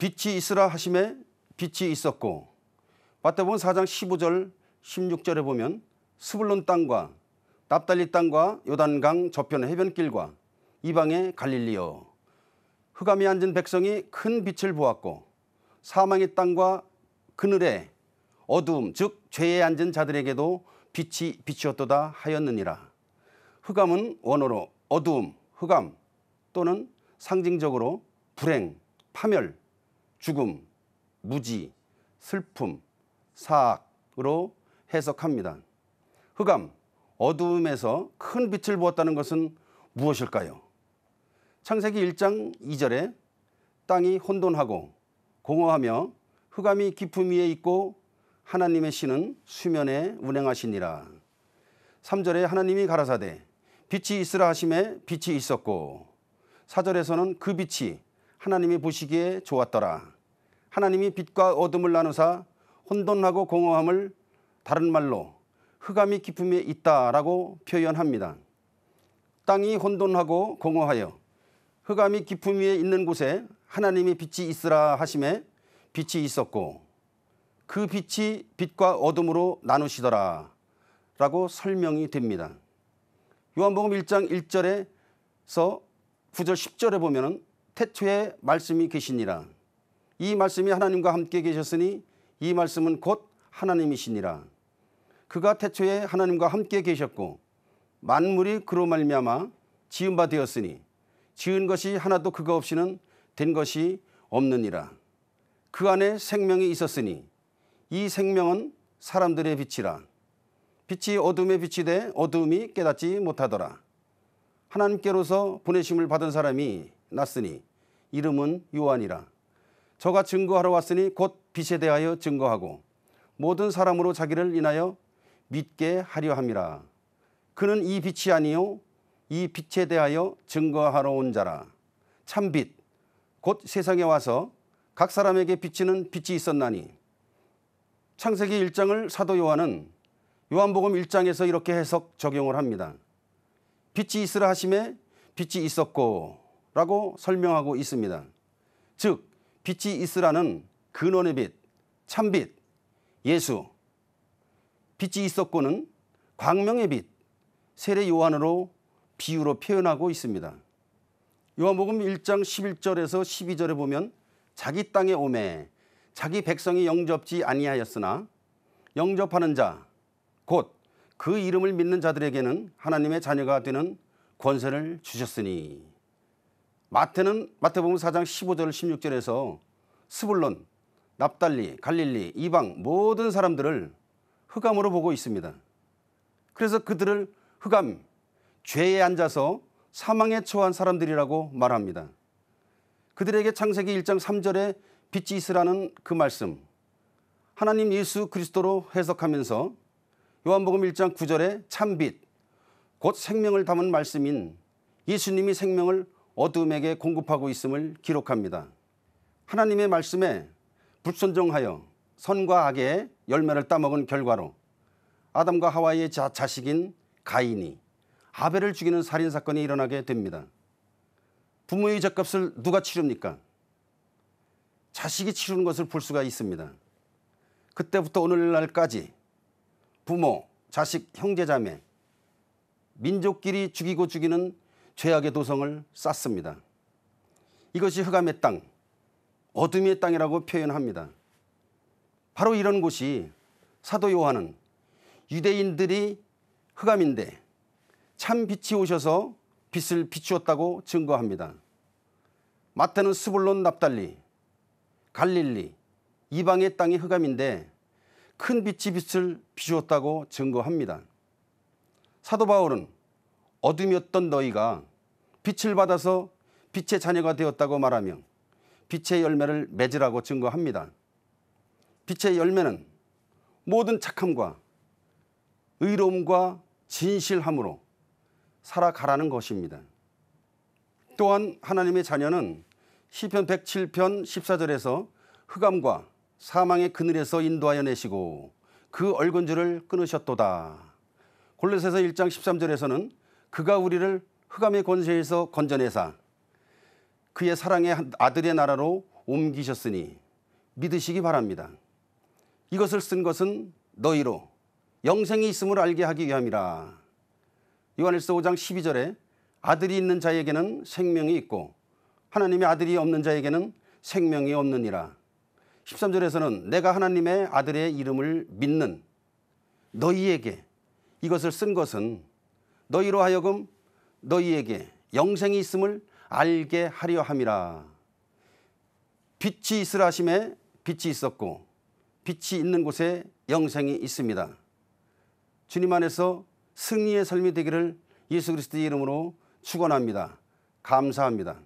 빛이 있으라 하심에 빛이 있었고, 마태복음 4장 15절 16절에 보면 스불론 땅과 납달리 땅과 요단강 저편 해변길과 이방의 갈릴리여, 흑암이 앉은 백성이 큰 빛을 보았고 사망의 땅과 그늘에 어두움 즉 죄에 앉은 자들에게도 빛이 비추었도다 하였느니라. 흑암은 원어로 어두움, 흑암 또는 상징적으로 불행, 파멸, 죽음, 무지, 슬픔, 사악으로 해석합니다. 흑암, 어두움에서 큰 빛을 보았다는 것은 무엇일까요? 창세기 1장 2절에 땅이 혼돈하고 공허하며 흑암이 깊음 위에 있고 하나님의 신은 수면에 운행하시니라. 3절에 하나님이 가라사대 빛이 있으라 하심에 빛이 있었고, 4절에서는 그 빛이 하나님이 보시기에 좋았더라. 하나님이 빛과 어둠을 나누사 혼돈하고 공허함을 다른 말로 흑암이 깊음에 있다라고 표현합니다. 땅이 혼돈하고 공허하여 흑암이 깊음 위에 있는 곳에 하나님이 빛이 있으라 하심에 빛이 있었고, 그 빛이 빛과 어둠으로 나누시더라 라고 설명이 됩니다. 요한복음 1장 1절에서 9절 10절에 보면 태초에 말씀이 계시니라. 이 말씀이 하나님과 함께 계셨으니 이 말씀은 곧 하나님이시니라. 그가 태초에 하나님과 함께 계셨고 만물이 그로 말미암아 지은 바 되었으니 지은 것이 하나도 그가 없이는 된 것이 없느니라. 그 안에 생명이 있었으니 이 생명은 사람들의 빛이라. 빛이 어둠에 빛이 돼 어둠이 깨닫지 못하더라. 하나님께로서 보내심을 받은 사람이 났으니 이름은 요한이라. 저가 증거하러 왔으니 곧 빛에 대하여 증거하고 모든 사람으로 자기를 인하여 믿게 하려 함이라. 그는 이 빛이 아니요 이 빛에 대하여 증거하러 온 자라. 참빛 곧 세상에 와서 각 사람에게 비치는 빛이 있었나니. 창세기 1장을 사도 요한은 요한복음 1장에서 이렇게 해석 적용을 합니다. 빛이 있으라 하심에 빛이 있었고 라고 설명하고 있습니다. 즉 빛이 있으라는 근원의 빛, 참빛, 예수, 빛이 있었고는 광명의 빛, 세례 요한으로 비유로 표현하고 있습니다. 요한복음 1장 11절에서 12절에 보면 자기 땅에 오매 자기 백성이 영접지 아니하였으나 영접하는 자 곧 그 이름을 믿는 자들에게는 하나님의 자녀가 되는 권세를 주셨으니. 마태복음 4장 15절 16절에서 스불론, 납달리, 갈릴리, 이방 모든 사람들을 흑암으로 보고 있습니다. 그래서 그들을 흑암, 죄에 앉아서 사망에 처한 사람들이라고 말합니다. 그들에게 창세기 1장 3절에 빛이 있으라는 그 말씀, 하나님 예수 그리스도로 해석하면서 요한복음 1장 9절에 참빛, 곧 생명을 담은 말씀인 예수님이 생명을 어둠에게 공급하고 있음을 기록합니다. 하나님의 말씀에 불순종하여 선과 악의 열매를 따먹은 결과로 아담과 하와의 자식인 가인이 아벨을 죽이는 살인사건이 일어나게 됩니다. 부모의 죗값을 누가 치릅니까? 자식이 치르는 것을 볼 수가 있습니다. 그때부터 오늘날까지 부모, 자식, 형제자매, 민족끼리 죽이고 죽이는 죄악의 도성을 쌓습니다. 이것이 흑암의 땅, 어둠의 땅이라고 표현합니다. 바로 이런 곳이 사도 요한은 유대인들이 흑암인데 참 빛이 오셔서 빛을 비추었다고 증거합니다. 마태는 스불론, 납달리, 갈릴리, 이방의 땅이 흑암인데 큰 빛이 빛을 비추었다고 증거합니다. 사도 바울은 어둠이었던 너희가 빛을 받아서 빛의 자녀가 되었다고 말하며 빛의 열매를 맺으라고 증거합니다. 빛의 열매는 모든 착함과 의로움과 진실함으로 살아가라는 것입니다. 또한 하나님의 자녀는 시편 107편 14절에서 흑암과 사망의 그늘에서 인도하여 내시고 그 얼건줄을 끊으셨도다. 골로새서 1장 13절에서는 그가 우리를 흑암의 권세에서 건져내사 그의 사랑의 아들의 나라로 옮기셨으니 믿으시기 바랍니다. 이것을 쓴 것은 너희로 영생이 있음을 알게 하기 위함이라. 요한일서 5장 12절에 아들이 있는 자에게는 생명이 있고 하나님의 아들이 없는 자에게는 생명이 없느니라. 13절에서는 내가 하나님의 아들의 이름을 믿는 너희에게 이것을 쓴 것은 너희로 하여금 너희에게 영생이 있음을 알게 하려 함이라. 빛이 있으라 하심에 빛이 있었고 빛이 있는 곳에 영생이 있습니다. 주님 안에서 승리의 삶이 되기를 예수 그리스도의 이름으로 축원합니다. 감사합니다.